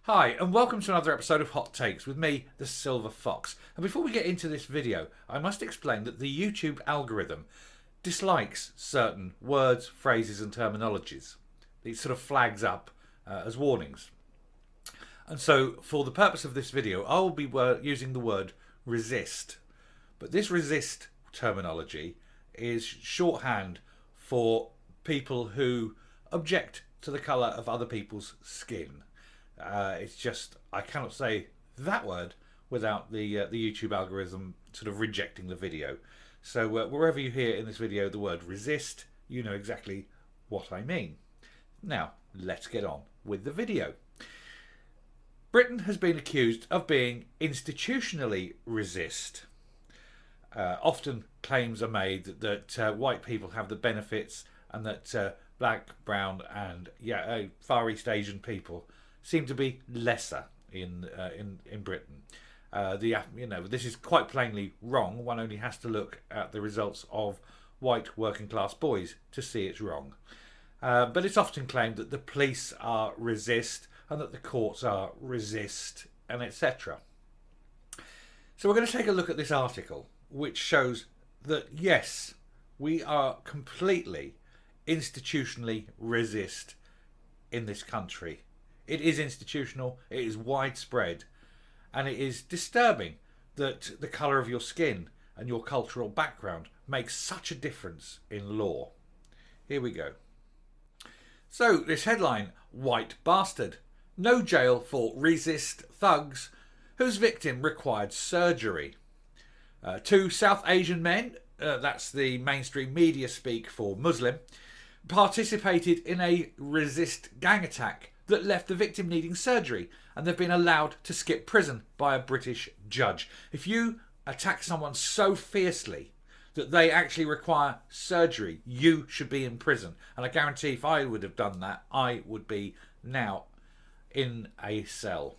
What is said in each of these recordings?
Hi, and welcome to another episode of Hot Takes with me, the Silver Fox. And before we get into this video, I must explain that the YouTube algorithm dislikes certain words, phrases, and terminologies. It sort of flags up as warnings. And so, for the purpose of this video, I will be using the word resist. But this resist terminology is shorthand for people who object to the colour of other people's skin. It's just, I cannot say that word without the YouTube algorithm sort of rejecting the video. So wherever you hear in this video the word resist, you know exactly what I mean. Now, let's get on with the video. Britain has been accused of being institutionally resist. Often claims are made that white people have the benefits and that black, brown and Far East Asian people seem to be lesser in Britain. This is quite plainly wrong. One only has to look at the results of white working class boys to see it's wrong. But it's often claimed that the police are resist and that the courts are resist and etc. So we're going to take a look at this article, which shows that yes, we are completely institutionally resist in this country. It is institutional, it is widespread, and it is disturbing that the colour of your skin and your cultural background makes such a difference in law. Here we go. So, this headline, White Bastard. No jail for resist thugs whose victim required surgery. Two South Asian men, that's the mainstream media speak for Muslim, participated in a resist gang attack that left the victim needing surgery, and they've been allowed to skip prison by a British judge. If you attack someone so fiercely that they actually require surgery, you should be in prison. And I guarantee if I would have done that, I would be now in a cell.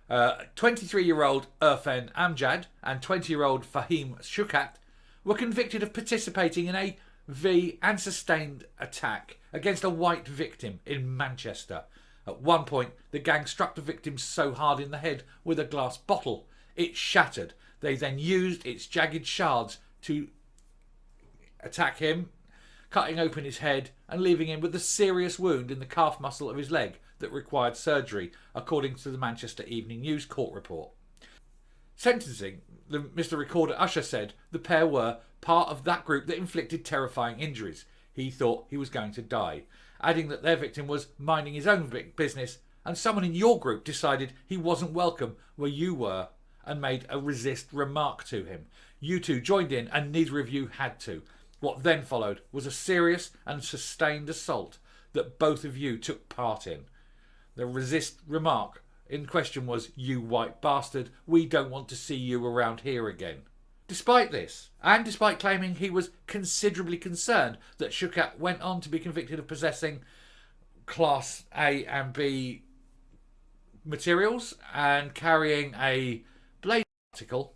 23-year-old Irfan Amjad and 20-year-old Fahim Shukat were convicted of participating in a and sustained attack against a white victim in Manchester. At one point, the gang struck the victim so hard in the head with a glass bottle, it shattered. They then used its jagged shards to attack him, cutting open his head and leaving him with a serious wound in the calf muscle of his leg that required surgery, according to the Manchester Evening News court report. Sentencing, Mr. Recorder Usher said the pair were part of that group that inflicted terrifying injuries. He thought he was going to die, adding that their victim was minding his own business and someone in your group decided he wasn't welcome where you were and made a resist remark to him. You two joined in and neither of you had to. What then followed was a serious and sustained assault that both of you took part in. The resist remark in question was, "You white bastard, we don't want to see you around here again." Despite this, and despite claiming he was considerably concerned that Shukat went on to be convicted of possessing Class A and B materials and carrying a blade article,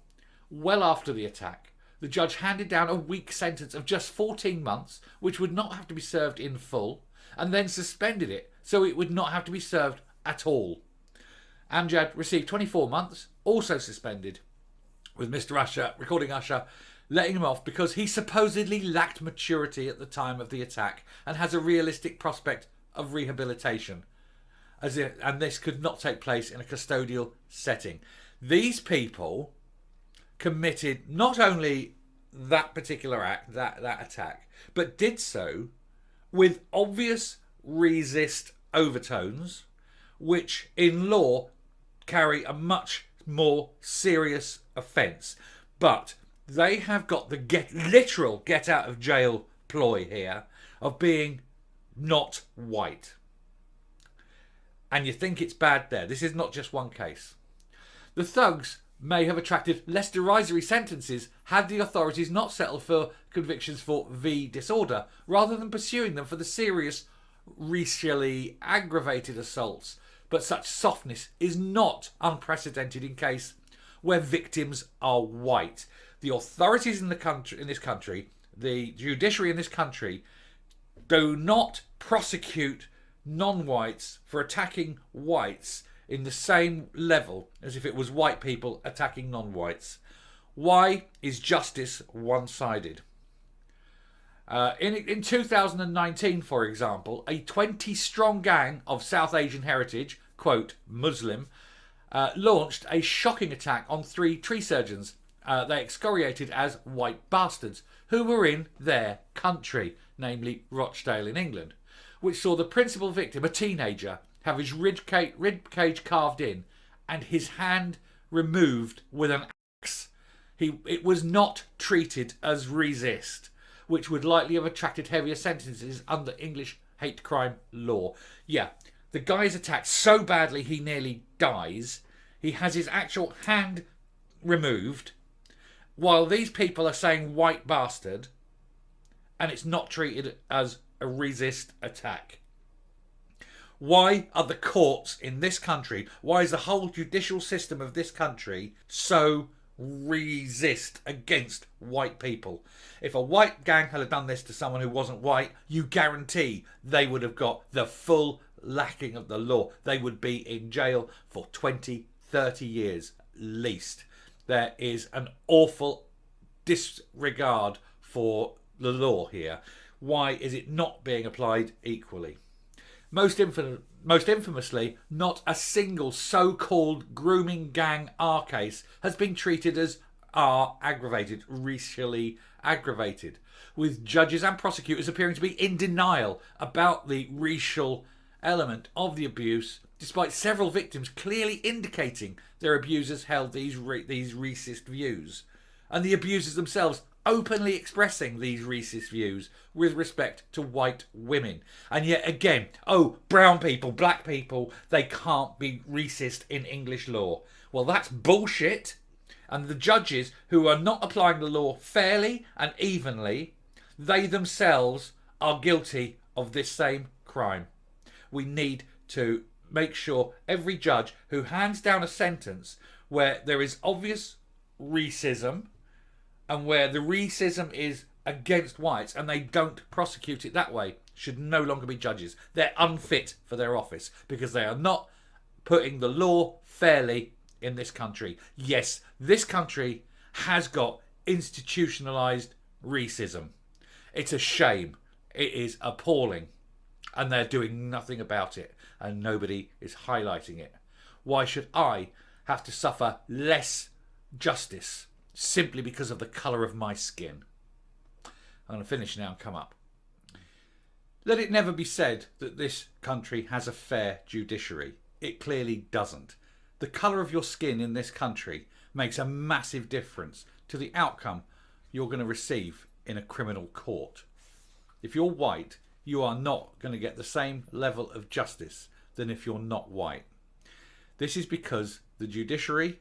well after the attack, the judge handed down a weak sentence of just 14 months, which would not have to be served in full, and then suspended it so it would not have to be served at all. Amjad received 24 months, also suspended, with Mr. Usher, Recording Usher, letting him off because he supposedly lacked maturity at the time of the attack and has a realistic prospect of rehabilitation, and this could not take place in a custodial setting. These people committed not only that particular act, that attack, but did so with obvious resist overtones, which in law carry a much more serious offence. But they have got the literal get out of jail ploy here of being not white. And you think it's bad there. This is not just one case. The thugs may have attracted less derisory sentences had the authorities not settled for convictions for V disorder rather than pursuing them for the serious racially aggravated assaults. But such softness is not unprecedented in case where victims are white. The authorities in this country, the judiciary in this country, do not prosecute non-whites for attacking whites in the same level as if it was white people attacking non-whites. Why is justice one-sided? In 2019, for example, a 20-strong gang of South Asian heritage, quote, Muslim, launched a shocking attack on 3 tree surgeons they excoriated as white bastards who were in their country, namely Rochdale in England, which saw the principal victim, a teenager, have his rib cage carved in and his hand removed with an axe. It was not treated as resist, which would likely have attracted heavier sentences under English hate crime law. Yeah, the guy is attacked so badly he nearly dies. He has his actual hand removed, while these people are saying white bastard, and it's not treated as a resist attack. Why are the courts in this country, why is the whole judicial system of this country so resist against white people? If a white gang had done this to someone who wasn't white, you guarantee they would have got the full lacking of the law. They would be in jail for 20, 30 years at least. There is an awful disregard for the law here. Why is it not being applied equally? Most infamously, not a single so-called grooming gang R case has been treated as R aggravated, racially aggravated, with judges and prosecutors appearing to be in denial about the racial element of the abuse, despite several victims clearly indicating their abusers held these racist views, and the abusers themselves openly expressing these racist views with respect to white women. And yet again, oh, brown people, black people, they can't be racist in English law. Well, that's bullshit. And the judges who are not applying the law fairly and evenly, they themselves are guilty of this same crime. We need to make sure every judge who hands down a sentence where there is obvious racism and where the racism is against whites and they don't prosecute it that way should no longer be judges. They're unfit for their office because they are not putting the law fairly in this country. Yes, this country has got institutionalized racism. It's a shame. It is appalling. And they're doing nothing about it. And nobody is highlighting it. Why should I have to suffer less justice simply because of the colour of my skin? I'm going to finish now and come up. Let it never be said that this country has a fair judiciary. It clearly doesn't. The colour of your skin in this country makes a massive difference to the outcome you're going to receive in a criminal court. If you're white, you are not going to get the same level of justice than if you're not white. This is because the judiciary,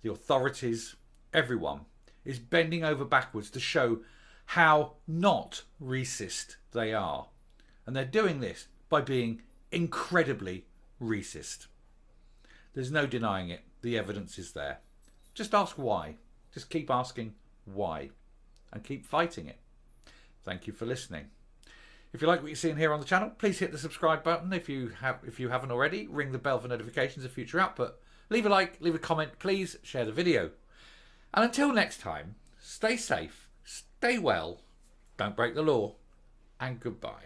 the authorities, everyone is bending over backwards to show how not racist they are. And they're doing this by being incredibly racist. There's no denying it. The evidence is there. Just ask why. Just keep asking why and keep fighting it. Thank you for listening. If you like what you're seeing here on the channel, please hit the subscribe button. If you haven't already, ring the bell for notifications of future output. Leave a like, leave a comment, please share the video. And until next time, stay safe, stay well, don't break the law, and goodbye.